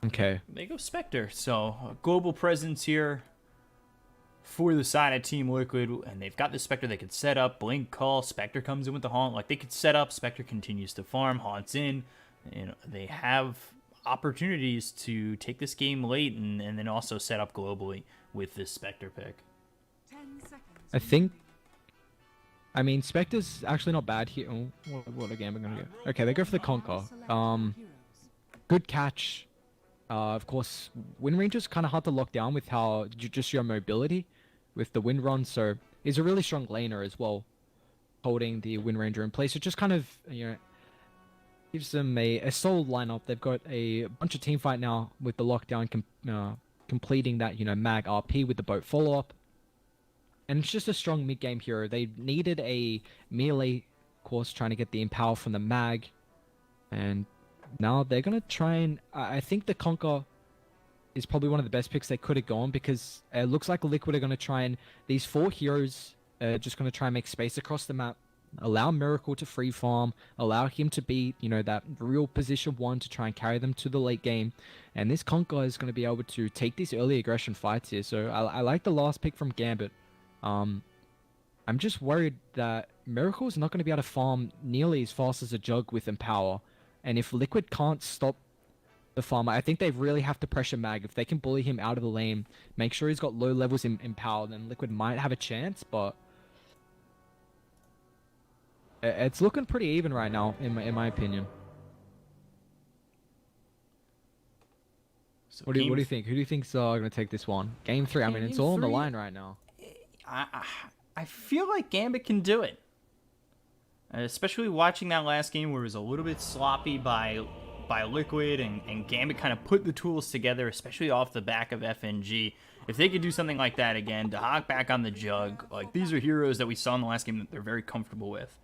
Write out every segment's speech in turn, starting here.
Okay. They go Spectre. So, a global presence here for the side of Team Liquid, and they've got the Spectre they could set up, blink, call, Spectre comes in with the Haunt. Like, they could set up, Spectre continues to farm, Haunt's in. You know, they have opportunities to take this game late and then also set up globally with this Spectre pick. I think... I mean, Spectre's actually not bad here. Oh, what a game we're gonna go. Okay, they go for the Conquer. Good catch. Of course, Wind Ranger's kind of hard to lock down with how just your mobility with the Wind Run, so he's a really strong laner as well, holding the Wind Ranger in place. It just kind of, you know, gives them a solid lineup. They've got a bunch of team fight now with the lockdown completing that, you know, mag RP with the boat follow-up. And it's just a strong mid-game hero. They needed a melee, of course, trying to get the empower from the mag. And now they're going to try and... I think the Conquer is probably one of the best picks they could have gone, because it looks like Liquid are going to try and... These 4 heroes are just going to try and make space across the map, allow Miracle to free farm, allow him to be, you know, that real position 1 to try and carry them to the late game. And this Conquer is going to be able to take these early aggression fights here. So I like the last pick from GAMBIT. I'm just worried that Miracle is not going to be able to farm nearly as fast as a Jug with Empower. And if Liquid can't stop the farmer, I think they really have to pressure Mag. If they can bully him out of the lane, make sure he's got low levels in Empower, then Liquid might have a chance, but... It's looking pretty even right now, in my opinion. So what do you think? Who do you think's going to take this one? Game 3, I mean, it's all on the line right now. I feel like GAMBIT can do it. Especially watching that last game where it was a little bit sloppy by Liquid, and GAMBIT kind of put the tools together, especially off the back of FNG. If they could do something like that again, Dahak back on the Jug, like, these are heroes that we saw in the last game that they're very comfortable with.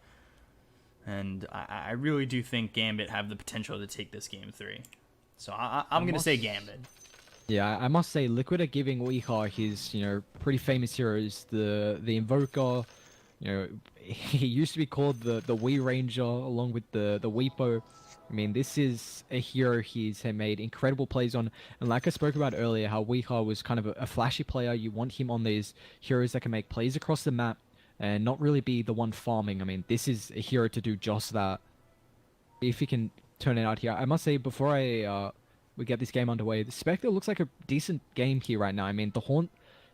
And I really do think GAMBIT have the potential to take this game 3. So I'm going to say GAMBIT. Yeah, I must say, Liquid are giving Weehaw his, you know, pretty famous heroes. The Invoker, you know, he used to be called the Wii Ranger, along with the Weepo. I mean, this is a hero he's made incredible plays on. And like I spoke about earlier, how Weehaw was kind of a flashy player. You want him on these heroes that can make plays across the map and not really be the one farming. I mean, this is a hero to do just that. If he can turn it out here. I must say, before we get this game underway, the Spectre looks like a decent game here right now. I mean, the Haunt,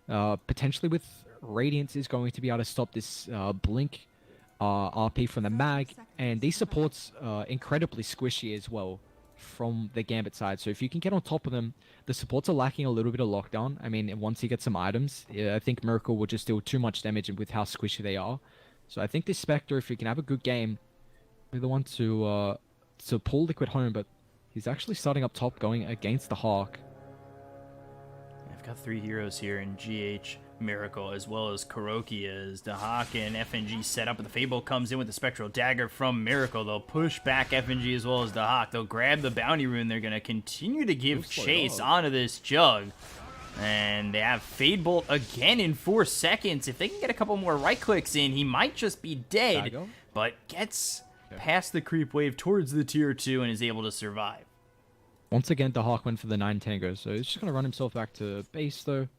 potentially with Radiance, is going to be able to stop this Blink RP from the Mag, and these supports are incredibly squishy as well from the GAMBIT side. So if you can get on top of them, the supports are lacking a little bit of lockdown. I mean, once you get some items, I think Miracle will just deal too much damage with how squishy they are. So I think this Spectre, if you can have a good game, be the one to pull Liquid home, but he's actually starting up top, going against the Hawk. I've got 3 heroes here in GH, Miracle, as well as Kuroki, as Dahak and FNG set up. And the Fable comes in with the Spectral Dagger from Miracle. They'll push back FNG as well as Dahak. They'll grab the Bounty Rune. They're going to continue to give chase onto this Jug. And they have Fade Bolt again in 4 seconds. If they can get a couple more right clicks in, he might just be dead. But gets past the creep wave towards the tier 2 and is able to survive. Once again, the Hawk went for the 9 Tango, so he's just going to run himself back to base, though.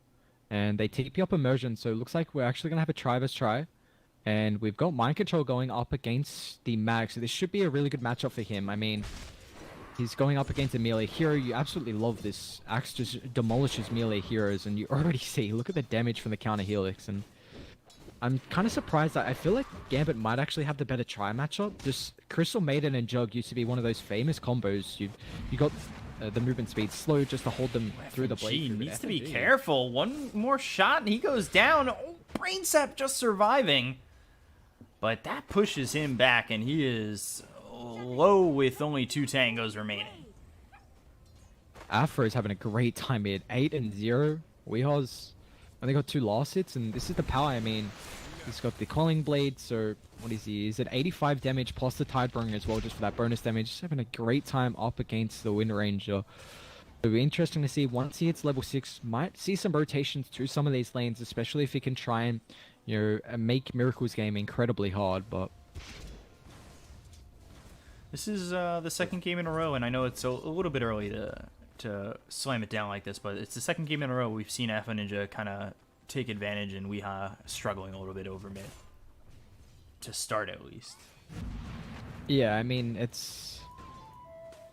And they TP up Immersion, so it looks like we're actually going to have a try versus try. And we've got Mind Control going up against the Mag, so this should be a really good matchup for him. I mean, he's going up against a melee hero. You absolutely love this. Axe just demolishes melee heroes, and you already see, look at the damage from the counter Helix. And I'm kind of surprised that I feel like GAMBIT might actually have the better try matchup. Just Crystal Maiden and Jug used to be one of those famous combos. You got the movement speed slow just to hold them through the blade. He needs to be careful. One more shot and he goes down. Oh, Brain Sap just surviving. But that pushes him back, and he is low with only 2 tangos remaining. Afro is having a great time here. 8-0. Weehaw's only got 2 lost hits, and this is the power. I mean, he's got the Calling Blade, so what is he? He's at 85 damage plus the Tidebringer as well, just for that bonus damage. Just having a great time up against the Wind Ranger. It'll be interesting to see once he hits level 6. Might see some rotations to some of these lanes, especially if he can try and, you know, make Miracle's game incredibly hard. But this is the 2nd game in a row, and I know it's a little bit early to to slam it down like this, but it's the second game in a row we've seen Alpha Ninja kind of take advantage, and Weeha struggling a little bit over mid. To start, at least. Yeah, I mean,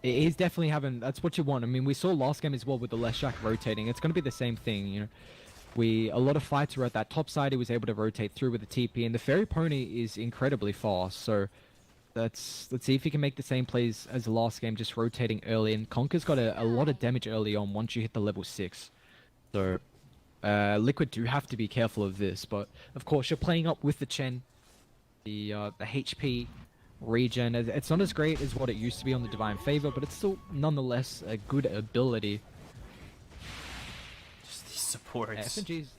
he's definitely having, that's what you want. I mean, we saw last game as well with the Leshak rotating. It's going to be the same thing, you know. A lot of fights were at that top side. He was able to rotate through with the TP, and the Fairy Pony is incredibly fast. So let's see if he can make the same plays as the last game, just rotating early. And Conker's got a lot of damage early on once you hit the level 6. So Liquid do have to be careful of this, but of course you're playing up with the Chen, the HP regen. It's not as great as what it used to be on the Divine Favor, but it's still nonetheless a good ability. Just these supports. FNG's,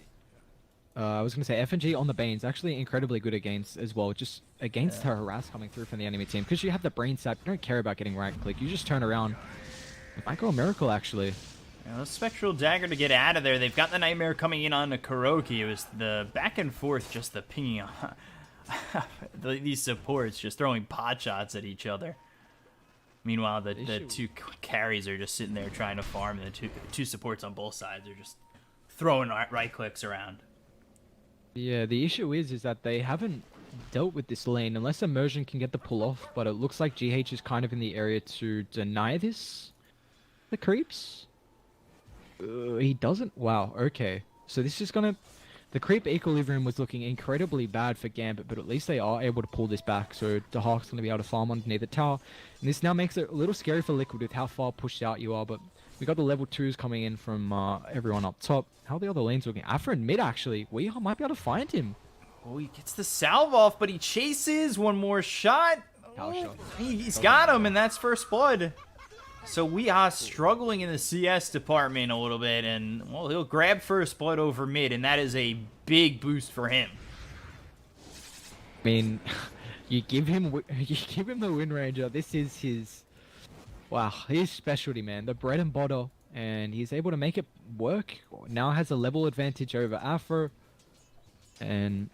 I was going to say FNG on the Bane's actually incredibly good against as well, just against her harass coming through from the enemy team. Because you have the brain sap, you don't care about getting right click, you just turn around. It might go a miracle actually. Yeah, the Spectral Dagger to get out of there. They've got the Nightmare coming in on the Kuroki. It was the back and forth, just the pinging on. These supports just throwing pot shots at each other. Meanwhile, the two carries are just sitting there trying to farm, and the two supports on both sides are just throwing right clicks around. Yeah, the issue is that they haven't dealt with this lane unless Immersion can get the pull off, but it looks like GH is kind of in the area to deny this. The creeps? He doesn't? Wow, okay. So this is gonna... The creep equilibrium was looking incredibly bad for Gambit, but at least they are able to pull this back. So the Hawk's going to be able to farm underneath the tower. And this now makes it a little scary for Liquid with how far pushed out you are. But we got the level 2s coming in from everyone up top. How are the other lanes looking? Afra in mid, actually. We might be able to find him. Oh, he gets the salve off, but he chases one more shot. Oh, he's got him, and that's first blood. So we are struggling in the CS department a little bit, and well, he'll grab first blood over mid, and that is a big boost for him. I mean, you give him the Wind Ranger. This is his, wow, his specialty, man. The bread and butter, and he's able to make it work. Now has a level advantage over Afro, and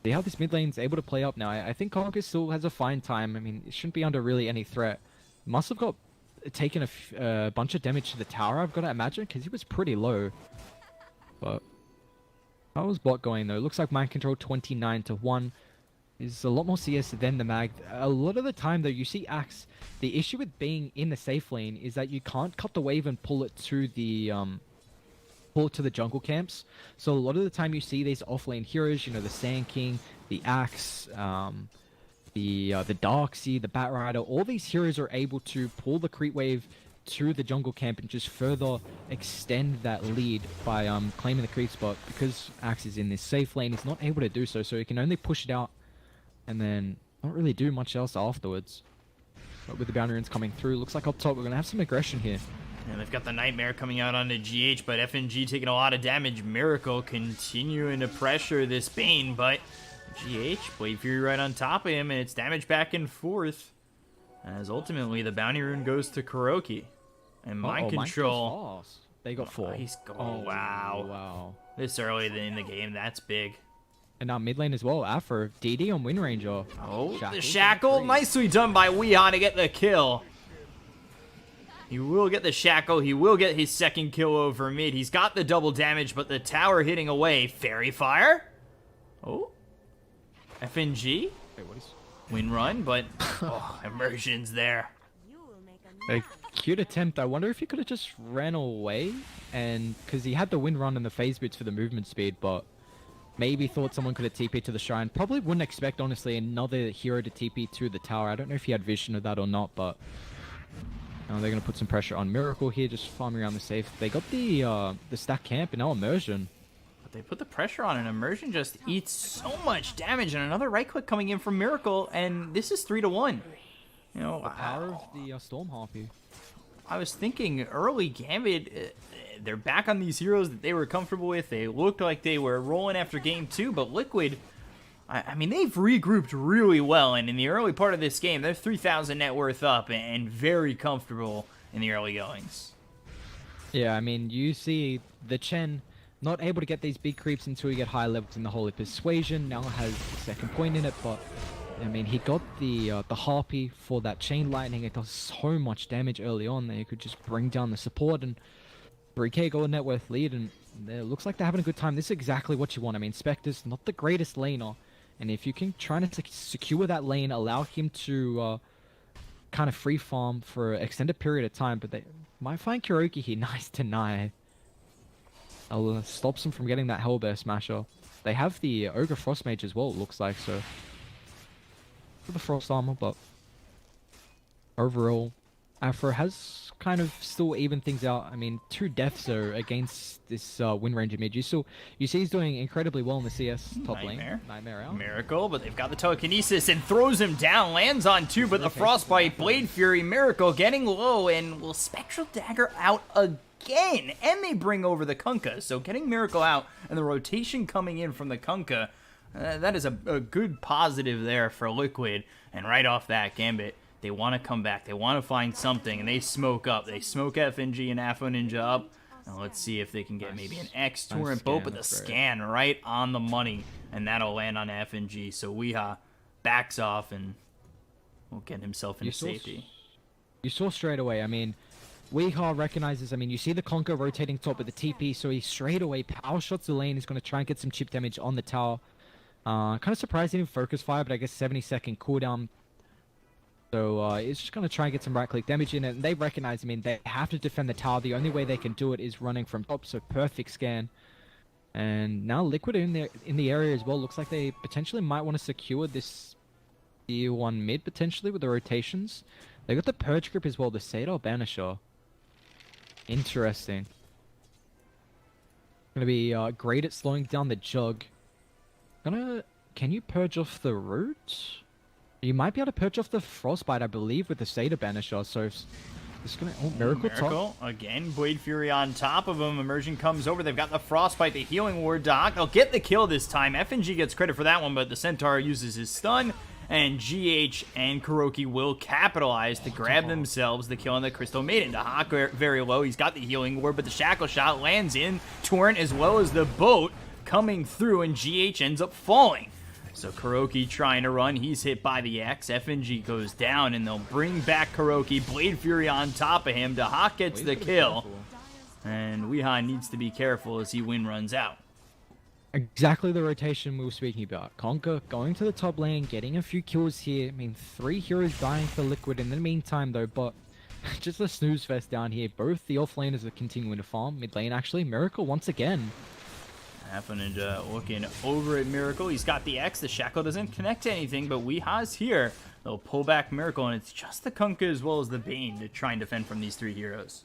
see how this mid lane's able to play up now. I think Conker still has a fine time. I mean, it shouldn't be under really any threat. Must have got taken a bunch of damage to the tower, I've got to imagine, because he was pretty low. But how was bot going though? Looks like mind control 29-1 is a lot more CS than the mag. A lot of the time though, you see Axe. The issue with being in the safe lane is that you can't cut the wave and pull it to the jungle camps. So a lot of the time you see these offlane heroes, you know, the Sand King, the Axe, the Darkseid, the Bat Rider, all these heroes are able to pull the creep wave to the jungle camp and just further extend that lead by claiming the creep spot. Because Axe is in this safe lane, he's not able to do so, so he can only push it out and then not really do much else afterwards. But with the boundary runes coming through, looks like up top we're going to have some aggression here. And they've got the Nightmare coming out onto GH, but FNG taking a lot of damage. Miracle continuing to pressure this Bane, but GH, Blade Fury right on top of him, and it's damage back and forth. As ultimately, the bounty rune goes to Kuroki. And Mind Control. They got 4. Oh, wow. Wow. This early in the game, that's big. And now mid lane as well, Afro. DD on Wind Ranger. Oh, the Shackle. Nicely done by Weeha to get the kill. He will get the Shackle. He will get his second kill over mid. He's got the double damage, but the tower hitting away. Fairy Fire. Oh. FNG. Wait, what is... Win run, but Immersion's there. A cute attempt. I wonder if he could have just ran away, and because he had the wind run and the phase boots for the movement speed, but maybe thought someone could have TP'd to the shrine. Probably wouldn't expect, honestly, another hero to TP to the tower. I don't know if he had vision of that or not, but they're going to put some pressure on Miracle here, just farming around the safe. They got the stack camp and now Immersion. But they put the pressure on, and Immersion just eats so much damage, and another right click coming in from Miracle, and this is 3-1. You know, the power of the Storm Harpy. I was thinking early Gambit, they're back on these heroes that they were comfortable with. They looked like they were rolling after game 2, but Liquid, I mean, they've regrouped really well, and in the early part of this game, they're 3,000 net worth up and very comfortable in the early goings. Yeah, I mean, you see the Chen not able to get these big creeps until you get high levels in the Holy Persuasion. Now has the second point in it, but I mean, he got the Harpy for that Chain Lightning. It does so much damage early on that you could just bring down the support, and 3k gold net worth lead, and it looks like they're having a good time. This is exactly what you want. I mean, Spectre's not the greatest laner, and if you can try to secure that lane, allow him to kind of free farm for an extended period of time, but they might find Kuroki here. Nice deny. Stops him from getting that Hellbear Smasher. They have the Ogre Frost Mage as well, it looks like, so for the Frost Armor, but overall, Afro has kind of still evened things out. I mean, 2 deaths are against this Wind Ranger mid. You see he's doing incredibly well in the CS top lane. Nightmare out. Miracle, but they've got the telekinesis and throws him down. Lands on 2, but the Frostbite, Blade Fury, Miracle getting low, and will Spectral Dagger out again. And they bring over the Kunkka. So getting Miracle out and the rotation coming in from the Kunkka, that is a good positive there for Liquid. And right off that, Gambit, they want to come back. They want to find something, and they smoke up. They smoke FNG and Afro Ninja up. Now let's see if they can get maybe an X Torrent boat, but the scan right on the money, and that'll land on FNG. So Weeha backs off and will get himself into safety. You saw straight away, I mean, Weeha recognizes, I mean, you see the Conker rotating top with the TP, so he straight away power shots the lane. He's going to try and get some chip damage on the tower. Kind of surprised he didn't focus fire, but I guess 70-second cooldown. So he's just going to try and get some right-click damage in it. And they recognize, I mean, they have to defend the tower. The only way they can do it is running from top, so perfect scan. And now Liquid in the area as well. Looks like they potentially might want to secure this tier 1 mid, potentially, with the rotations. They got the Purge Grip as well, the Sadar Banisher. Interesting. Going to be great at slowing down the Jug. Can you purge off the root? You might be able to purge off the Frostbite, I believe, with the Sadar Banisher. So it's gonna Miracle top again. Blade Fury on top of him. Immersion comes over. They've got the Frostbite, the Healing Ward Doc. They'll get the kill this time. FNG gets credit for that one, but the Centaur uses his stun, and GH and Kuroki will capitalize to grab themselves the kill on the Crystal Maiden. The Hawk very low. He's got the Healing Ward, but the Shackle Shot lands in Torrent as well as the boat coming through, and GH ends up falling. So Kuroki trying to run. He's hit by the X. FNG goes down, and they'll bring back Kuroki. Blade Fury on top of him. Dahak gets the kill. And Weeha needs to be careful as he wind runs out. Exactly the rotation we were speaking about. Conker going to the top lane, getting a few kills here. I mean, 3 heroes dying for Liquid in the meantime, though, but just a snooze fest down here. Both the offlaners are continuing to farm. Mid lane, actually. Miracle once again. Afro Ninja looking over at Miracle. He's got the X. The Shackle doesn't connect to anything, but Weeha's here. They'll pull back Miracle, and it's just the Kunkka as well as the Bane to try and defend from these 3 heroes.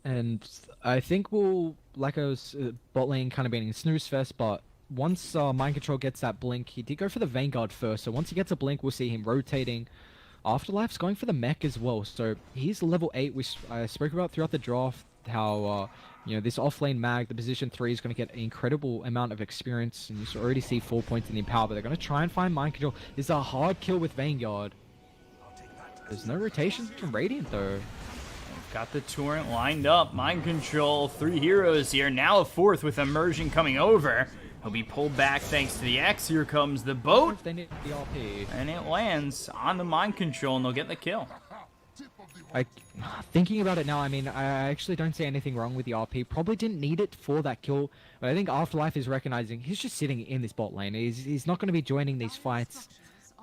And I think we'll, like I was, bot lane kind of being a snooze fest, but once Mind Control gets that blink, he did go for the Vanguard first, so once he gets a blink, we'll see him rotating. Afterlife's going for the mech as well, so he's level 8. I spoke about throughout the draft how you know, this offlane mag, the position 3, is going to get an incredible amount of experience, and you already see 4 points in the Empower, but they're going to try and find Mind Control. This is a hard kill with Vanguard. There's no rotation from Radiant, though. Got the Torrent lined up. Mind Control, 3 heroes here. Now a 4th with Immersion coming over. He'll be pulled back thanks to the X. Here comes the boat. They need the RP. And it lands on the Mind Control, and they'll get the kill. Thinking about it now, I mean, I actually don't see anything wrong with the RP. Probably didn't need it for that kill, but I think Afterlife is recognizing he's just sitting in this bot lane. He's not going to be joining these fights.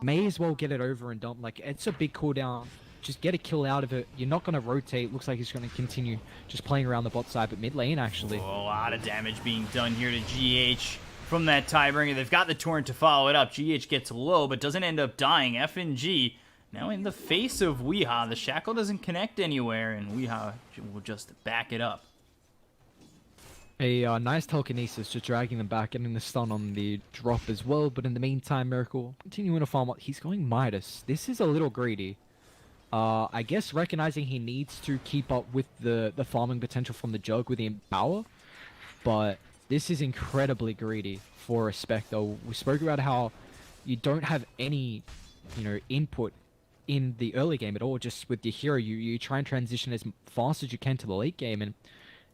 May as well get it over and dump. Like, it's a big cooldown. Just get a kill out of it. You're not going to rotate. Looks like he's going to continue just playing around the bot side, but mid lane, actually. A lot of damage being done here to GH from that Tidebringer. They've got the Torrent to follow it up. GH gets low, but doesn't end up dying. FNG now in the face of Weeha. The Shackle doesn't connect anywhere, and Weeha will just back it up. A nice telekinesis, just dragging them back, getting the stun on the drop as well. But in the meantime, Miracle continuing to farm up. He's going Midas. This is a little greedy. I guess recognizing he needs to keep up with the farming potential from the Jug with the Empower. But this is incredibly greedy for a Spectre. We spoke about how you don't have any, you know, input in the early game at all. Just with your hero, you try and transition as fast as you can to the late game, and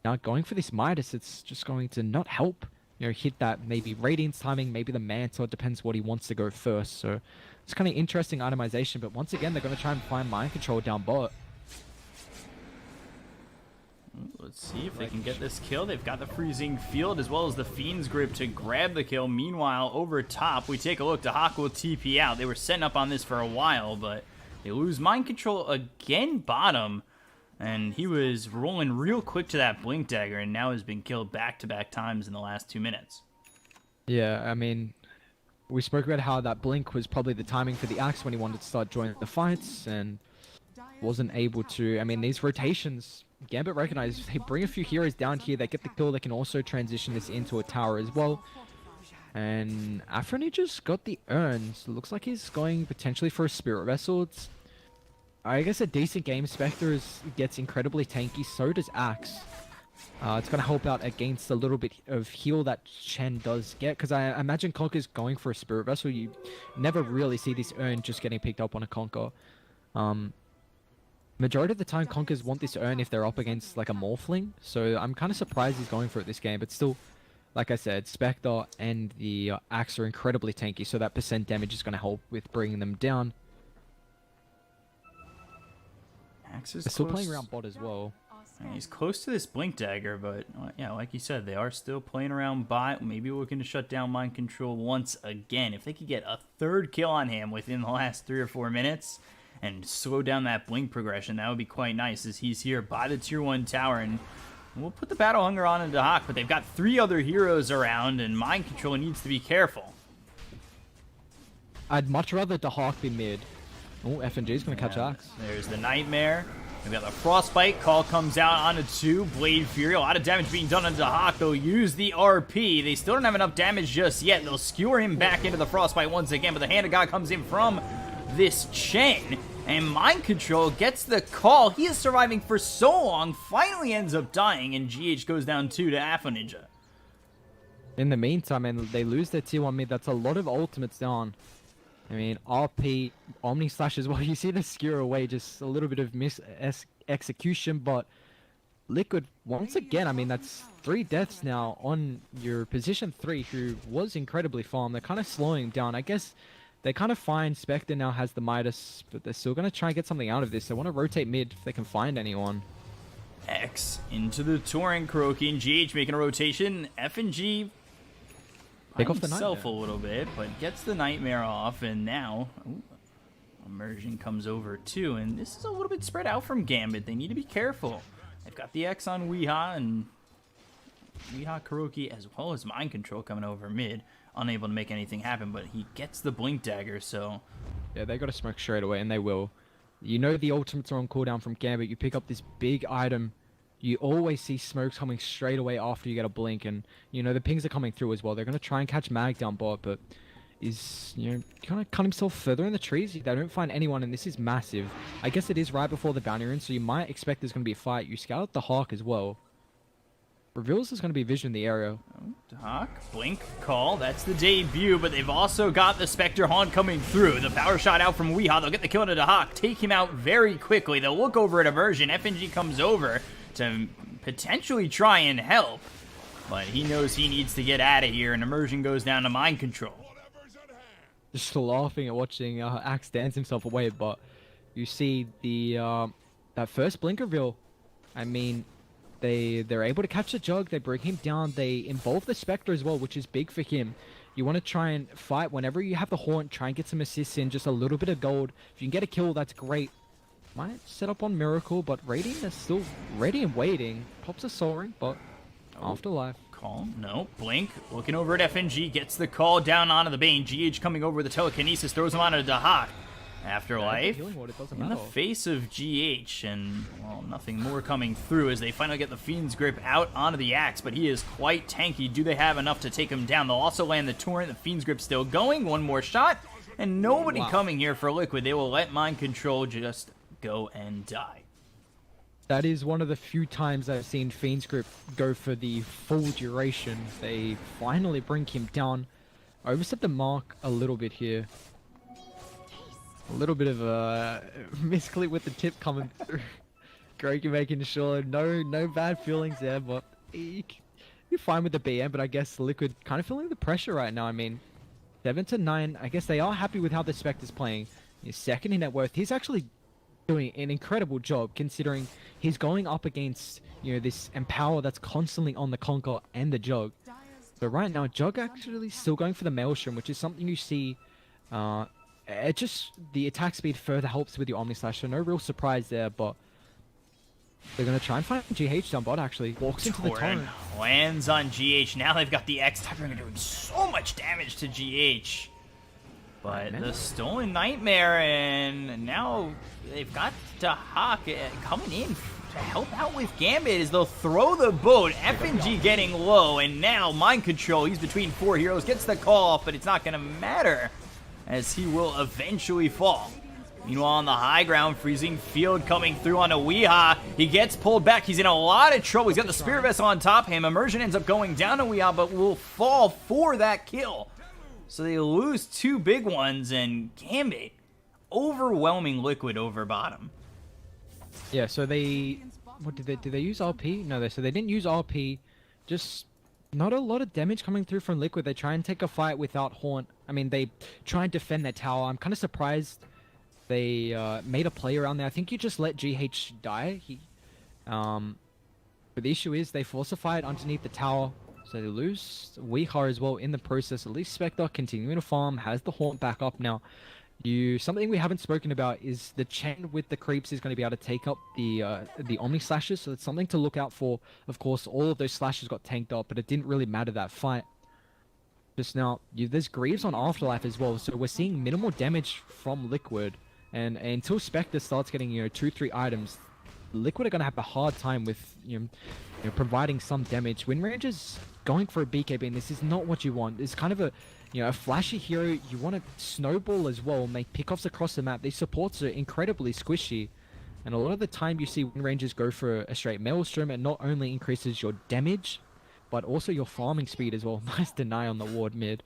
now going for this Midas, it's just going to not help hit that maybe Radiant's timing, maybe the Mantle. It depends what he wants to go first. So it's kind of interesting itemization. But once again, they're going to try and find Mind Control down bot. Let's see if they can get this kill. They've got the Freezing Field as well as the Fiend's Grip to grab the kill. Meanwhile, over top, we take a look. Dahak will TP out. They were setting up on this for a while, but they lose Mind Control again bottom. And he was rolling real quick to that Blink Dagger and now has been killed back-to-back times in the last 2 minutes. Yeah, I mean, we spoke about how that Blink was probably the timing for the Axe when he wanted to start joining the fights and wasn't able to. I mean, these rotations, Gambit recognized, they bring a few heroes down here, they get the kill, they can also transition this into a tower as well. And Afroni just got the urns. Looks like he's going potentially for a Spirit Vessel. It's, I guess, a decent game. Spectre gets incredibly tanky, so does Axe. It's going to help out against a little bit of heal that Chen does get, because I imagine Conker's going for a Spirit Vessel. You never really see this urn just getting picked up on a Conker. Majority of the time, Conkers want this urn if they're up against like a Morphling, so I'm kind of surprised he's going for it this game, but still, like I said, Spectre and the Axe are incredibly tanky, so that percent damage is going to help with bringing them down. Axe is They're still playing around bot as well. And he's close to this Blink Dagger, but yeah, like you said, they are still playing around bot. Maybe looking to shut down Mind Control once again. If they could get a third kill on him within the last 3 or 4 minutes and slow down that Blink progression, that would be quite nice, as he's here by the tier 1 tower. And we'll put the Battle Hunger on into Hawk, but they've got 3 other heroes around, and Mind Control needs to be careful. I'd much rather Dahak be mid. Oh, FNG's going to catch Axe. There's the Nightmare. We've got the Frostbite. Call comes out onto 2. Blade Fury. A lot of damage being done onto Hawk. They'll use the RP. They still don't have enough damage just yet. They'll skewer him back into the Frostbite once again, but the Hand of God comes in from this Chen. And Mind Control gets the call. He is surviving for so long. Finally ends up dying, and GH goes down 2 to Afro Ninja. In the meantime, and they lose their tier 1 mid. That's a lot of ultimates down. I mean, RP, Omni Slash as well. You see the skewer away, just a little bit of execution, but Liquid, once again, I mean, that's 3 deaths now on your position 3, who was incredibly farmed. They're kind of slowing him down. I guess they kind of find Spectre now has the Midas, but they're still going to try and get something out of this. They want to rotate mid if they can find anyone. X into the Touring Kuroki, and GH making a rotation. FNG Take off the himself Nightmare a little bit, but gets the Nightmare off, and now Immersion comes over too, and this is a little bit spread out from Gambit. They need to be careful. They've got the X on Weeha, and Weeha Kuroki as well as Mind Control coming over mid, unable to make anything happen, but he gets the Blink Dagger, so... Yeah, they got to smoke straight away, and they will. You know the ultimates are on cooldown from Gambit. You pick up this big item, you always see smokes coming straight away after you get a blink, and you know the pings are coming through as well. They're going to try and catch Mag down bot, but is, you know, kind of cut himself further in the trees. They don't find anyone, and this is massive. I guess it is right before the bounty rune, so you might expect there's going to be a fight. You scout the Hawk as well. Reveals there's going to be vision in the area. Hawk, Blink, Call, that's the debut, but they've also got the Spectre Haunt coming through. The power shot out from Weeha. They'll get the kill into Hawk, take him out very quickly. They'll look over at Immersion. FNG comes over to potentially try and help, but he knows he needs to get out of here, and Immersion goes down to Mind Control. Just laughing at watching Axe dance himself away, but you see the that first blink reveal. I mean, they're able to catch the Jug, they bring him down, they involve the Spectre as well, which is big for him. You want to try and fight whenever you have the Haunt, try and get some assists in, just a little bit of gold. If you can get a kill, that's great. Might set up on Miracle, but Radiant is still ready and waiting. Pops a Soul Ring, but Afterlife. Call, no, Blink, looking over at FNG, gets the call down onto the Bane. GH coming over with the telekinesis, throws him onto Dahak. Afterlife, in the face of GH, and, well, nothing more coming through as they finally get the Fiend's Grip out onto the Axe, but he is quite tanky. Do they have enough to take him down? They'll also land the Torrent, the Fiend's Grip still going, one more shot, and nobody coming here for Liquid. They will let Mind Control just go and die. That is one of the few times I've seen Fiend's Grip go for the full duration. They finally bring him down. I overstepped the mark a little bit here. A little bit of a misclick with the tip coming through. Groki making sure no bad feelings there, but you're fine with the BM, but I guess Liquid kind of feeling the pressure right now. I mean, 7 to 9. I guess they are happy with how the Spectre's playing. He's second in net worth. He's actually doing an incredible job considering he's going up against, you know, this Empower that's constantly on the Conquer and the Jug. But right now, Jug actually still going for the Maelstrom, which is something you see. It just, the attack speed further helps with your Omni Slash, so no real surprise there, but they're going to try and find GH down bot, actually. Walks into the torrent. Lands on GH. Now they've got the X-Typer doing so much damage to GH. But the Stolen Nightmare, and now they've got Hawk coming in to help out with Gambit as they'll throw the boat. FNG getting low, and now Mind Control. He's between 4 heroes. Gets the call off, but it's not going to matter as he will eventually fall. Meanwhile, on the high ground, Freezing Field coming through on a Weehaw. He gets pulled back. He's in a lot of trouble. He's got the Spirit Vessel on top of him. Immersion ends up going down to Weehaw, but will fall for that kill. So they lose 2 big ones, and Gambit overwhelming Liquid over bottom. Yeah, so they... What did they use RP? No, so they didn't use RP. Just not a lot of damage coming through from Liquid. They try and take a fight without Haunt. I mean, they try and defend their tower. I'm kind of surprised they made a play around there. I think you just let GH die. But the issue is they force a fight underneath the tower, so they lose Weehaw as well in the process. At least Spectre continuing to farm, has the Haunt back up now. Something we haven't spoken about is the chain with the creeps is going to be able to take up the Omni Slashes, so it's something to look out for. Of course, all of those slashes got tanked up, but it didn't really matter that fight. Just now, there's Greaves on Afterlife as well, so we're seeing minimal damage from Liquid. And until Spectre starts getting, 2-3 items, Liquid are going to have a hard time with, providing some damage. Windranger's going for a BKB, and this is not what you want. It's kind of a flashy hero. You want to snowball as well, make pickoffs across the map. These supports are incredibly squishy. And a lot of the time you see Windrangers go for a straight Maelstrom, and not only increases your damage, but also your farming speed as well. Nice deny on the ward mid.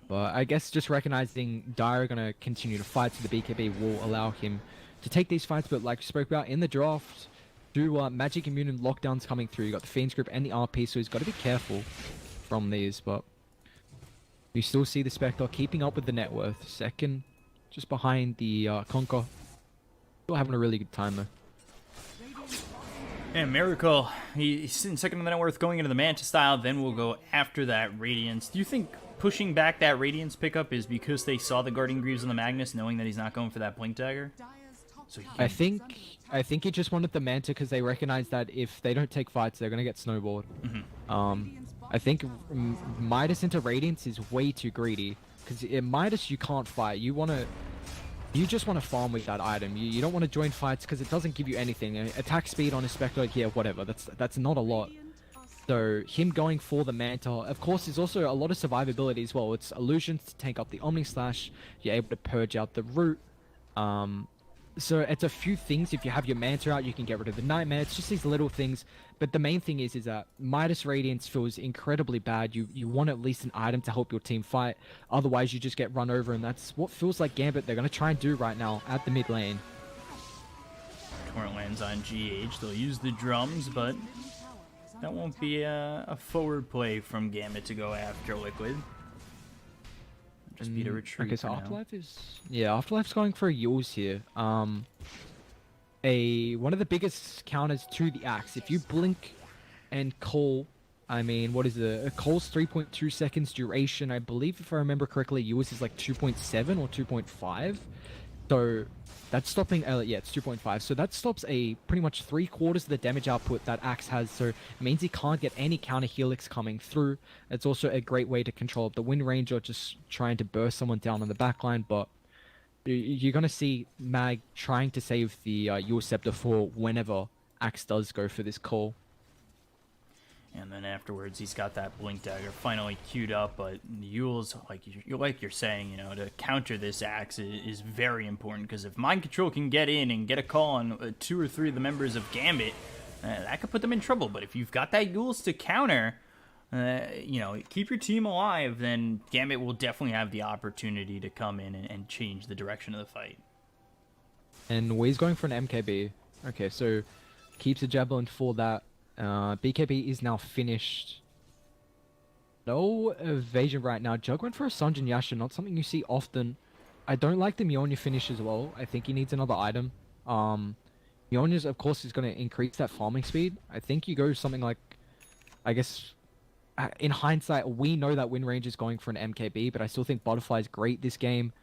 But I guess just recognizing Dire are going to continue to fight, so the BKB will allow him to take these fights. But like I spoke about in the draft, Magic Immune and lockdowns coming through. You got the Fiend's Grip and the RP, so he's got to be careful from these. But you still see the Spectre keeping up with the net worth. Second, just behind the Conquer. Still having a really good time though. And Miracle, he's sitting second in the net worth, going into the Manta style. Then we'll go after that Radiance. Do you think pushing back that Radiance pickup is because they saw the Guardian Greaves on the Magnus, knowing that he's not going for that Blink Dagger? So I think he just wanted the Manta because they recognize that if they don't take fights, they're gonna get snowballed. I think Midas into Radiance is way too greedy, because in Midas you can't fight. You just want to farm with that item. You don't want to join fights because it doesn't give you anything. Attack speed on a Spectre, yeah, whatever. That's not a lot. So him going for the Manta, of course, there's also a lot of survivability as well. It's illusions to take up the Omni Slash. You're able to purge out the root. So it's a few things. If you have your Manta out, you can get rid of the Nightmare. It's just these little things. But the main thing is that Midas Radiance feels incredibly bad. You want at least an item to help your team fight. Otherwise, you just get run over. And that's what feels like Gambit they're going to try and do right now at the mid lane. Torrent lands on GH. They'll use the drums, but that won't be a forward play from Gambit to go after Liquid. Just be to retreat. Okay, so Afterlife is... Yeah, Afterlife's going for a Yules here. One of the biggest counters to the Axe. If you blink and call... I mean, what is it? A call's 3.2 seconds duration. I believe, if I remember correctly, Yules is like 2.7 or 2.5. So... That's stopping, yeah, it's 2.5. So that stops pretty much 3/4 of the damage output that Axe has. So it means he can't get any counter helix coming through. It's also a great way to control the Wind Ranger, just trying to burst someone down on the backline. But you're going to see Mag trying to save the Yule Scepter for whenever Axe does go for this call. And then afterwards, he's got that Blink Dagger finally queued up, but Yule's, like you're saying, to counter this Axe is very important, because if Mind Control can get in and get a call on 2 or 3 of the members of Gambit, that could put them in trouble. But if you've got that Yules to counter, keep your team alive, then Gambit will definitely have the opportunity to come in and change the direction of the fight. And Wei's going for an MKB. Okay, so keeps a Javelin for that. BKB is now finished. No evasion right now. Jug went for a Sanjin Yasha, not something you see often. I don't like the Mjolnir finish as well. I think he needs another item. Mjolnir's, of course, is going to increase that farming speed. I think you go something like, I guess, in hindsight, we know that Wind Range is going for an MKB, but I still think Butterfly is great this game.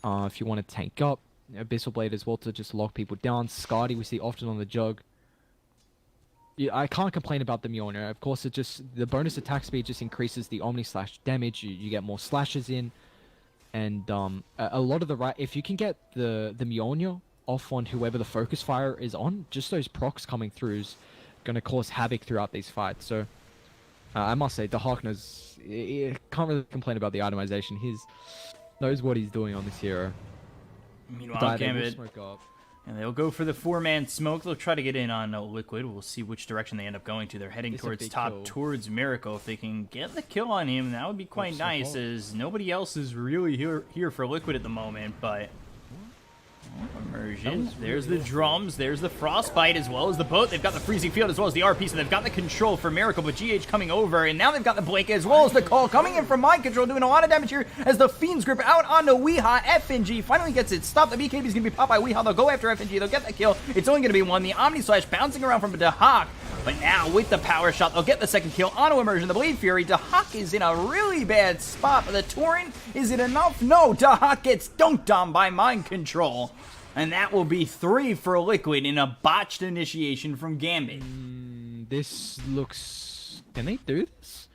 If you want to tank up, Abyssal Blade as well to just lock people down. Skadi we see often on the Jug. Yeah, I can't complain about the Mjolnir. Of course, the bonus attack speed just increases the Omni Slash damage. You get more slashes in, and a lot of if you can get the Mjolnir off on whoever the focus fire is on, just those procs coming through is gonna cause havoc throughout these fights. So I must say, the Hawkner's can't really complain about the itemization. He knows what he's doing on this hero. Meanwhile, Gambit. And they'll go for the 4-man smoke. They'll try to get in on Liquid. We'll see which direction they end up going to. They're heading towards top, towards Miracle. If they can get the kill on him, that would be quite nice, as nobody else is really here for Liquid at the moment, but... Immersion. There's the drums. There's the frostbite as well as the boat. They've got the freezing field as well as the RP, so they've got the control for Miracle, but GH coming over, and now they've got the blink as well as the call coming in from Mind Control, doing a lot of damage here as the Fiend's Grip out onto Weehaw. FNG finally gets it stopped. The BKB is going to be popped by Weehaw. They'll go after FNG. They'll get the kill. It's only going to be one. The Omni Slash bouncing around from Dahak, but now with the power shot, they'll get the second kill onto Immersion. The Blade Fury. Dahak is in a really bad spot, but the Tauren, is it enough? No. Dahak gets dunked on by Mind Control. And that will be 3 for Liquid in a botched initiation from Gambit. This looks... Can they do this?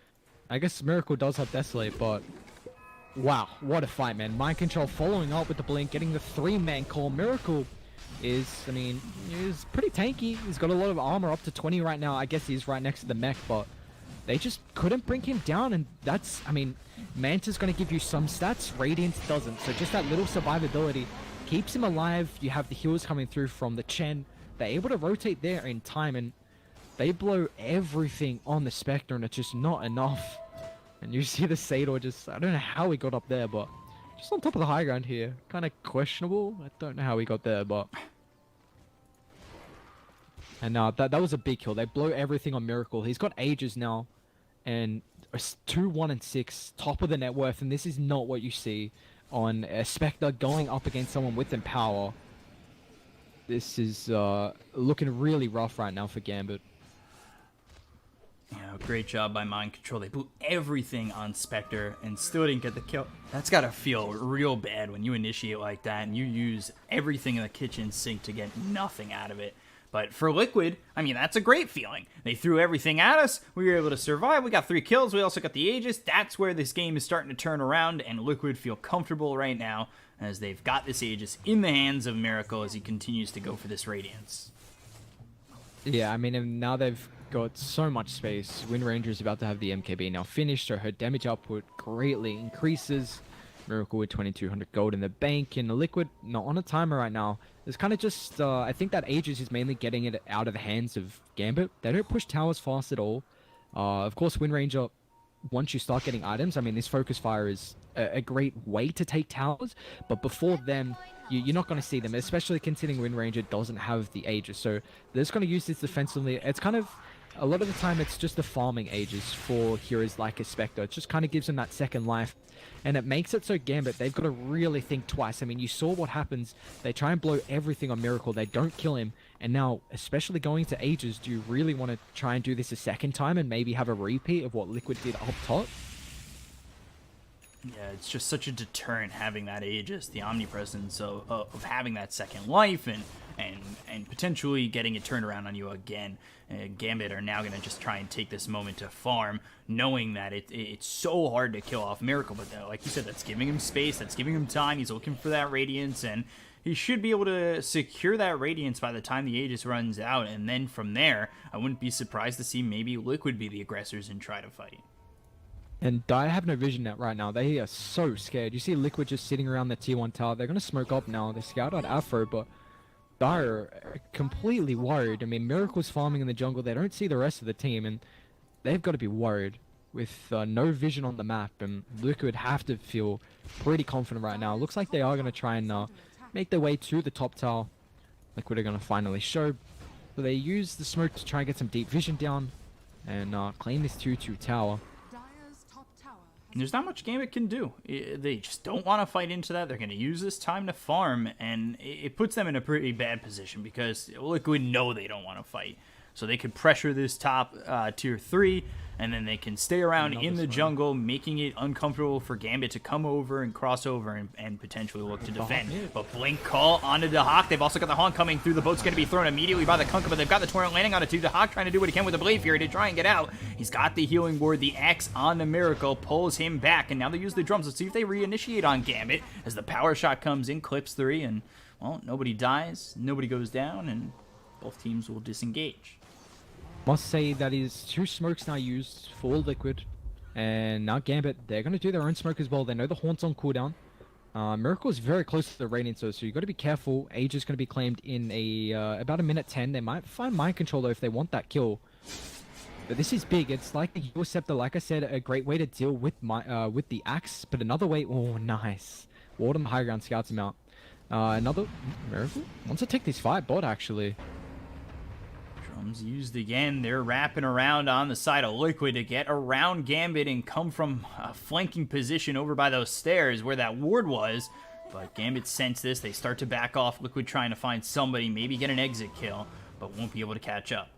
I guess Miracle does have Desolate, but... Wow, what a fight, man. Mind Control following up with the blink, getting the 3-man call. Miracle is, is pretty tanky. He's got a lot of armor, up to 20 right now. I guess he's right next to the mech, but... They just couldn't bring him down, and that's... Manta's going to give you some stats. Radiance doesn't, so just that little survivability... keeps him alive. You have the heals coming through from the Chen. They're able to rotate there in time, and they blow everything on the Spectre, and it's just not enough. And you see the Sador just... I don't know how he got up there, but... Just on top of the high ground here. Kind of questionable. I don't know how he got there, but... And that was a big kill. They blow everything on Miracle. He's got Ages now. And 2, 1, and 6. Top of the net worth, and this is not what you see on a Spectre going up against someone with Empower. This is looking really rough right now for Gambit. Yeah, great job by Mind Control. They blew everything on Spectre and still didn't get the kill. That's gotta feel real bad when you initiate like that and you use everything in the kitchen sink to get nothing out of it. But for Liquid, that's a great feeling. They threw everything at us. We were able to survive. We got 3 kills. We also got the Aegis. That's where this game is starting to turn around, and Liquid feel comfortable right now as they've got this Aegis in the hands of Miracle as he continues to go for this Radiance. Yeah, and now they've got so much space. Wind Ranger is about to have the MKB now finished, so her damage output greatly increases. Miracle with 2200 gold in the bank, and the Liquid not on a timer right now. It's kind of just, I think that Aegis is mainly getting it out of the hands of Gambit. They don't push towers fast at all. Of course, Wind Ranger, once you start getting items, this Focus Fire is a great way to take towers, but before them, you're not going to see them, especially considering Wind Ranger doesn't have the Aegis. So they're just going to use this defensively. It's kind of, a lot of the time, it's just the farming Aegis for heroes like a Spectre. It just kind of gives them that second life. And it makes it so Gambit, they've got to really think twice. You saw what happens. They try and blow everything on Miracle. They don't kill him. And now, especially going to Aegis, do you really want to try and do this a second time and maybe have a repeat of what Liquid did up top? Yeah, it's just such a deterrent having that Aegis, the omnipresence of having that second life and potentially getting it turned around on you again. Gambit are now going to just try and take this moment to farm, knowing that it's so hard to kill off Miracle. But like you said, that's giving him space, that's giving him time. He's looking for that Radiance, and he should be able to secure that Radiance by the time the Aegis runs out. And then from there, I wouldn't be surprised to see maybe Liquid be the aggressors and try to fight. And I have no vision net right now. They are so scared. You see Liquid just sitting around the T1 tower. They're going to smoke up now. They scout out Afro, but they're completely worried. Miracle's farming in the jungle. They don't see the rest of the team, and they've got to be worried with no vision on the map. And Liquid have to feel pretty confident right now. Looks like they are going to try and make their way to the top tower. Liquid are going to finally show. So they use the smoke to try and get some deep vision down and claim this 2-2 tower. There's not much Gambit can do. They just don't want to fight into that. They're going to use this time to farm, and it puts them in a pretty bad position because Liquid know they don't want to fight. So they could pressure this top tier 3, and then they can stay around in the jungle, making it uncomfortable for Gambit to come over and cross over and potentially look to defend. But Blink Call onto the Hawk. They've also got the Haunt coming through. The boat's going to be thrown immediately by the Kunkka, but they've got the Torrent landing on it too. The Hawk trying to do what he can with the Blade Fury to try and get out. He's got the healing ward. The X on the Miracle pulls him back, and now they use the drums. Let's see if they reinitiate on Gambit as the power shot comes in, clips 3, and, well, nobody dies, nobody goes down, and both teams will disengage. Must say that is 2 smokes now used for Liquid, and now Gambit, they're going to do their own smoke as well. They know the Haunt's on cooldown. Miracle is very close to the Radiant, so you've got to be careful. Age is going to be claimed in about a minute 10. They might find Mind Control though if they want that kill. But this is big. It's like the Heal Scepter, like I said, a great way to deal with the Axe, but another way. Oh, nice. Ward on the high ground, scouts him out. Another Miracle wants to take this fight bot actually. Drums used again. They're wrapping around on the side of Liquid to get around Gambit and come from a flanking position over by those stairs where that ward was. But Gambit sense this. They start to back off. Liquid trying to find somebody, maybe get an exit kill, but won't be able to catch up.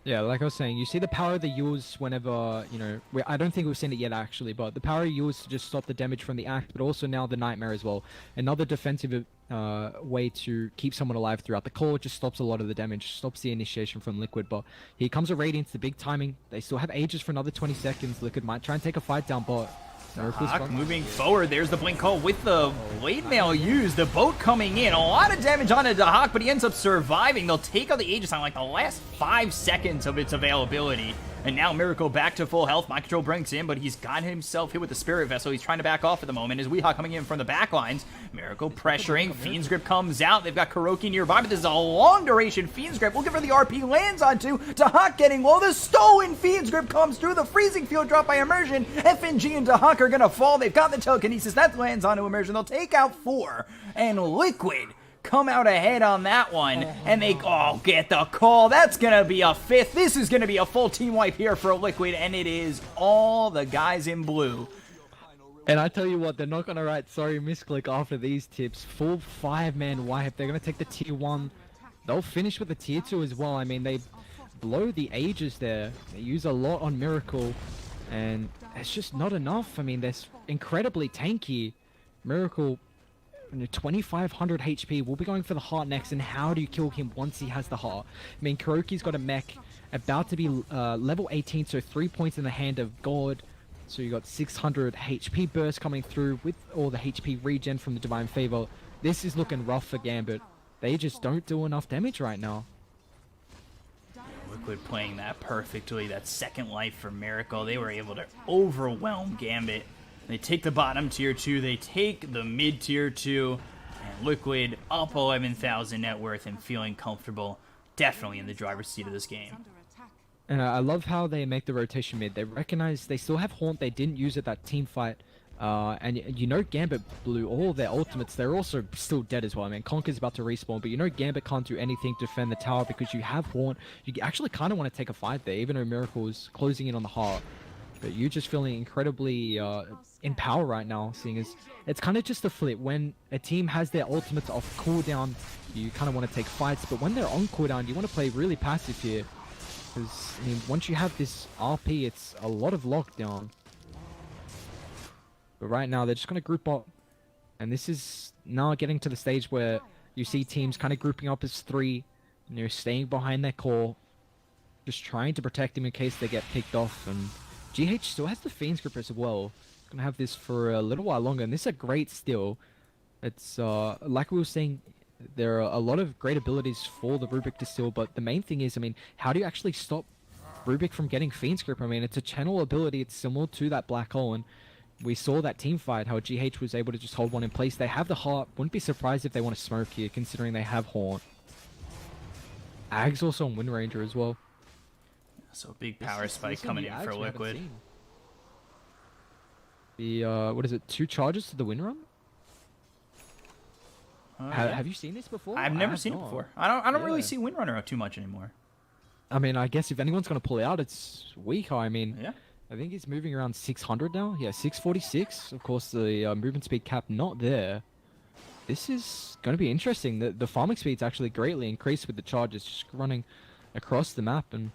Yeah, like I was saying, you see the power they use whenever, you know, I don't think we've seen it yet actually, but the power you use to just stop the damage from the Axe, but also now the Nightmare as well. Another defensive way to keep someone alive throughout the core, just stops a lot of the damage, stops the initiation from Liquid, but here comes a Radiance, the big timing. They still have Ages for another 20 seconds. Liquid might try and take a fight down bot. Hawk moving forward. There's the Blink Call with the Blade Mail used. The boat coming in. A lot of damage onto the Hawk, but he ends up surviving. They'll take out the Aegis on like the last 5 seconds of its availability. And now Miracle back to full health. Mind Control brings in, but he's got himself hit with the Spirit Vessel. He's trying to back off at the moment. As Weehawk coming in from the back lines. Miracle pressuring. Fiend's Grip comes out. They've got Kuroki nearby, but this is a long duration Fiend's Grip. Looking for the RP lands onto. Dahak getting low. The stolen Fiend's Grip comes through. The freezing field drop by Immersion. FNG and Dahak are going to fall. They've got the Telekinesis. That lands onto Immersion. They'll take out 4. And Liquid come out ahead on that one, and they get the call. That's gonna be a 5th. This is gonna be a full team wipe here for Liquid, and it is all the guys in blue. And I tell you what, they're not gonna write sorry misclick after these tips. Full 5-man wipe. They're gonna take the tier 1. They'll finish with the tier 2 as well. I mean, they blow the Ages there. They use a lot on Miracle, and it's just not enough. I mean, they're incredibly tanky. Miracle, 2500 HP. We'll be going for the heart next, and how do you kill him once he has the heart? I mean, Kuroki's got a mech about to be level 18, so 3 points in the hand of God. So you got 600 HP burst coming through with all the HP regen from the Divine Favor. This is looking rough for Gambit. They just don't do enough damage right now. Liquid playing that perfectly. That second life for Miracle. They were able to overwhelm Gambit. They take the bottom tier 2, they take the mid tier 2, and Liquid up 11,000 net worth and feeling comfortable, definitely in the driver's seat of this game. And I love how they make the rotation mid. They recognize they still have Haunt, they didn't use it that team fight, and you know Gambit blew all their ultimates. They're also still dead as well. I mean, Conker's about to respawn, but you know Gambit can't do anything to defend the tower because you have Haunt. You actually kind of want to take a fight there, even though Miracle is closing in on the heart. But you're just feeling incredibly in power right now, seeing as it's kind of just a flip. When a team has their ultimates off cooldown, you kind of want to take fights, but when they're on cooldown, you want to play really passive here. Because, I mean, once you have this RP, it's a lot of lockdown. But right now, they're just going to group up. And this is now getting to the stage where you see teams kind of grouping up as 3, you know, staying behind their core, just trying to protect them in case they get picked off. And GH still has the Fiend's Grip as well. Gonna have this for a little while longer, and this is a great steal. It's like we were saying, there are a lot of great abilities for the Rubik to steal, but the main thing is, I mean, how do you actually stop Rubik from getting Fiend's Grip? I mean, it's a channel ability, it's similar to that Black Hole, and we saw that team fight, how GH was able to just hold one in place. They have the heart, wouldn't be surprised if they want to smoke here, considering they have Haunt. Ag's also on Wind Ranger as well. So big power spike coming in for Liquid. The, what is it, 2 charges to the win run? Yeah. Have you seen this before? I've never seen it before. I don't really see Windrunner out too much anymore. I mean, I guess if anyone's going to pull out, it's Weeha. I mean, Yeah. I think he's moving around 600 now. Yeah, 646. Of course, the movement speed cap not there. This is going to be interesting. The farming speed's actually greatly increased with the charges just running across the map. And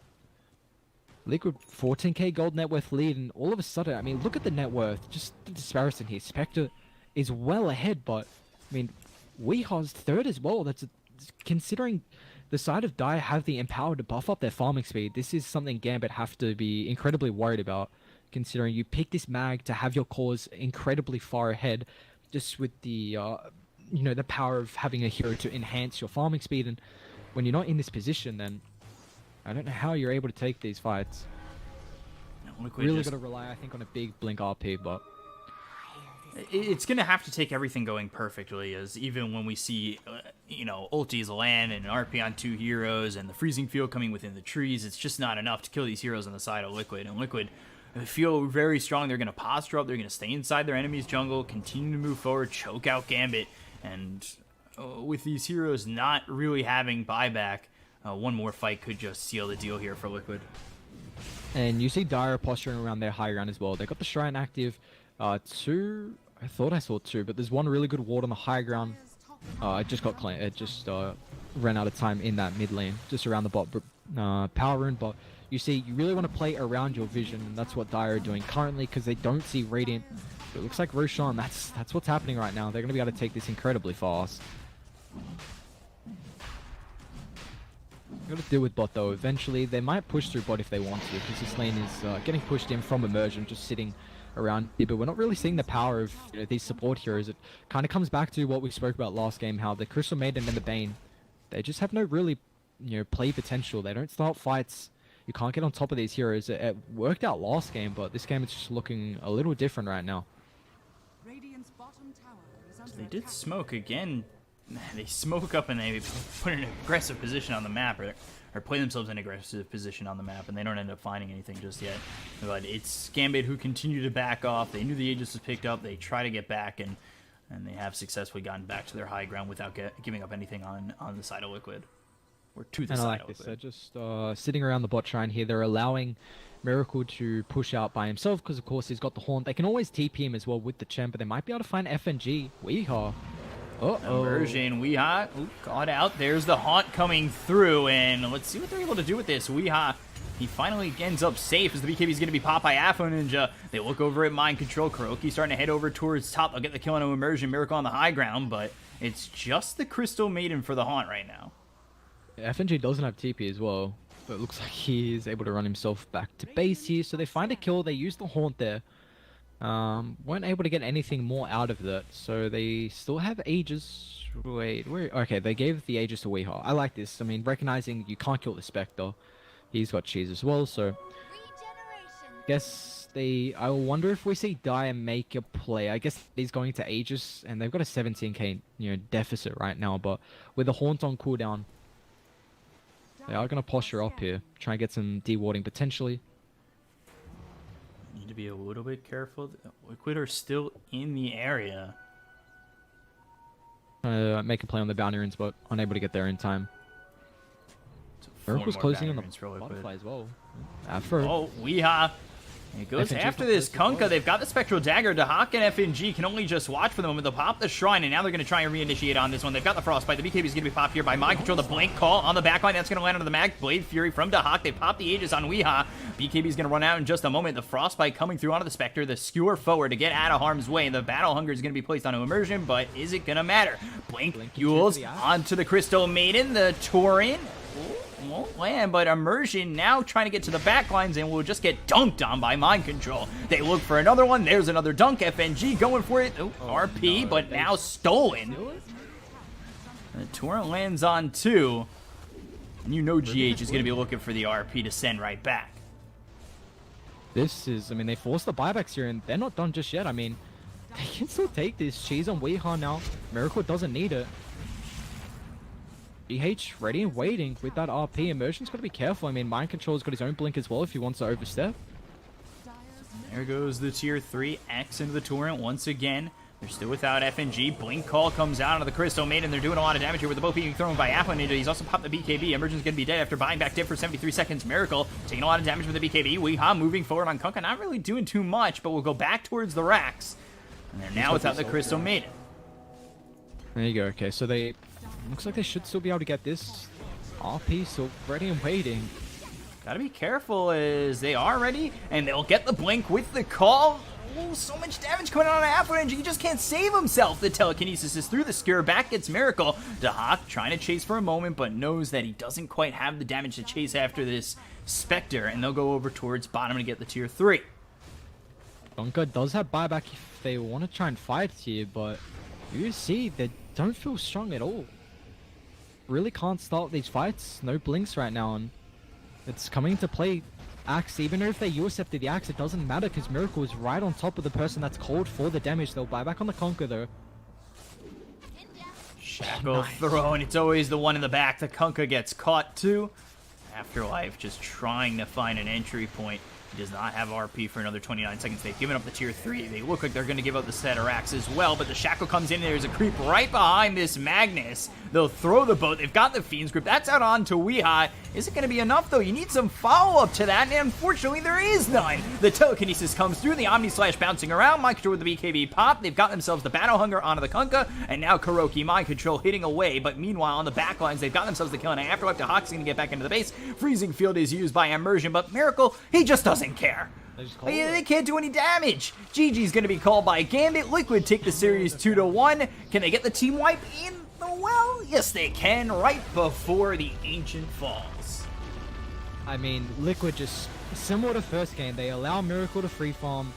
Liquid 14k gold net worth lead. And all of a sudden, I mean, look at the net worth. Just the disparison here. Spectre is well ahead, but, I mean, Weeha's third as well. Considering the side of Dire have the empower to buff up their farming speed, this is something Gambit have to be incredibly worried about, considering you pick this mag to have your cores incredibly far ahead, just with the, the power of having a hero to enhance your farming speed, and when you're not in this position, then I don't know how you're able to take these fights. Really got to rely, I think, on a big blink RP, but it's going to have to take everything going perfectly, as even when we see, ultis land and an RP on 2 heroes and the freezing field coming within the trees, it's just not enough to kill these heroes on the side of Liquid. And Liquid feel very strong. They're going to posture up. They're going to stay inside their enemy's jungle, continue to move forward, choke out Gambit. And with these heroes not really having buyback, one more fight could just seal the deal here for Liquid. And you see Dire posturing around their high ground as well. They got the Shrine active. Two, I thought I saw 2, but there's one really good ward on the high ground. It just got clean. It just ran out of time in that mid lane, just around the bot power rune. But you see, you really want to play around your vision, and that's what Dire are doing currently, because they don't see Radiant. But it looks like Roshan, that's what's happening right now. They're going to be able to take this incredibly fast. Got to deal with bot though. Eventually, they might push through bot if they want to, because this lane is getting pushed in from immersion, just sitting around here, but we're not really seeing the power of these support heroes. It kind of comes back to what we spoke about last game, how the Crystal Maiden and the Bane, they just have no really play potential. They don't start fights. You can't get on top of these heroes. It worked out last game, but this game it's just looking a little different right now. So they did smoke again. They smoke up and they put an aggressive position on the map, or play themselves in an aggressive position on the map, and they don't end up finding anything just yet. But it's Gambit who continue to back off. They knew the Aegis was picked up. They try to get back, and they have successfully gotten back to their high ground without giving up anything on the side of Liquid. Or to the side of Liquid. They're just sitting around the bot shrine here. They're allowing Miracle to push out by himself, because of course he's got the Haunt. They can always TP him as well with the Champ, but they might be able to find FNG. Weehaw. Immersion, Weeha got out. There's the Haunt coming through, and let's see what they're able to do with this. Weeha, he finally ends up safe as the BKB is going to be popped by Afro Ninja. They look over at Mind Control. Kuroki starting to head over towards top. They'll get the kill on Immersion. Miracle on the high ground, but it's just the Crystal Maiden for the Haunt right now. FNG doesn't have TP as well, but it looks like he is able to run himself back to base here. So they find a kill. They use the Haunt there. Weren't able to get anything more out of that, so they still have Aegis. Wait, where? Okay, they gave the Aegis to Weeha. I like this. I mean, recognizing you can't kill the Spectre. He's got cheese as well, so guess I wonder if we see Dire make a play. I guess he's going to Aegis, and they've got a 17k deficit right now, but with the Haunt on cooldown, they are going to posture up here, try and get some dewarding potentially. Need to be a little bit careful. Liquid are still in the area. Make a play on the bounty runes, but unable to get there in time. Miracle's closing on the butterfly as well. Oh, Weeha. It goes FNG after this Kunkka. They've got the Spectral Dagger. Dahak and FNG can only just watch for the moment. They'll pop the Shrine, and now they're going to try and reinitiate on this one. They've got the Frostbite. The BKB is going to be popped here by Mind Control. The Blank Call on the backline. That's going to land on the Mag. Blade Fury from Dahak. They pop the Aegis on Weeha. BKB is going to run out in just a moment. The Frostbite coming through onto the Spectre. The Skewer forward to get out of harm's way. The Battle Hunger is going to be placed onto Immersion, but is it going to matter? Blink fuels onto the Crystal Maiden. The Tauren won't land, but Immersion now trying to get to the backlines and will just get dunked on by Mind Control. They look for another one. There's another dunk. FNG going for it. RP, no, but now stolen. The Tauren lands on 2. And you know GH is going to be looking for the RP to send right back. This is, I mean, they forced the buybacks here, and they're not done just yet. I mean, they can still take this. Cheese on Weeha now. Miracle doesn't need it. GH ready and waiting with that RP. Immersion's got to be careful. I mean, Mind Control's got his own blink as well if he wants to overstep. There goes the tier 3 X into the Tauren once again. They're still without FNG. Blink Call comes out onto the Crystal Maiden. They're doing a lot of damage here with the both being thrown by Apple Ninja. He's also popped the BKB. Emergen's going to be dead after buying back Dip for 73 seconds. Miracle taking a lot of damage with the BKB. Weeha moving forward on Kunkka. Not really doing too much, but we'll go back towards the racks. And they're now without the Crystal Maiden. There you go. Okay, so they... Looks like they should still be able to get this RP, so ready and waiting. Gotta be careful as they are ready, and they'll get the blink with the call. Oh, so much damage coming out of Apple Ninja. He just can't save himself. The telekinesis is through the skewer. Back gets Miracle. Dahak trying to chase for a moment, but knows that he doesn't quite have the damage to chase after this Spectre, and they'll go over towards bottom to get the tier 3. Kunkka does have buyback if they want to try and fight here, but you see they don't feel strong at all. Really can't start these fights. No blinks right now, and it's coming to play. Axe, even if they USF'd the Axe, it doesn't matter because Miracle is right on top of the person that's called for the damage. They'll buy back on the Kunkka though. Shackle throw, and it's always the one in the back. The Kunkka gets caught too. Afterlife just trying to find an entry point. He does not have RP for another 29 seconds. They've given up the tier 3. They look like they're going to give up the Satirax as well, but the Shackle comes in, and there's a creep right behind this Magnus. They'll throw the boat. They've got the Fiend's Grip. That's out on to Weeha. Is it going to be enough, though? You need some follow-up to that, and unfortunately, there is none. The telekinesis comes through, the Omni Slash bouncing around, Mind Control with the BKB pop. They've got themselves the Battle Hunger onto the Kunkka, and now Kuroki Mind Control hitting away, but meanwhile, on the back lines, they've got themselves the kill, and Afterlife to Hawk's going to get back into the base. Freezing Field is used by Immersion, but Miracle, he just doesn't care. They can't do any damage. GG's going to be called by Gambit. Liquid take the series 2-1. Can they get the team wipe in the well? Yes, they can, right before the Ancient Falls. I mean, Liquid just similar to first game. They allow Miracle to free farm.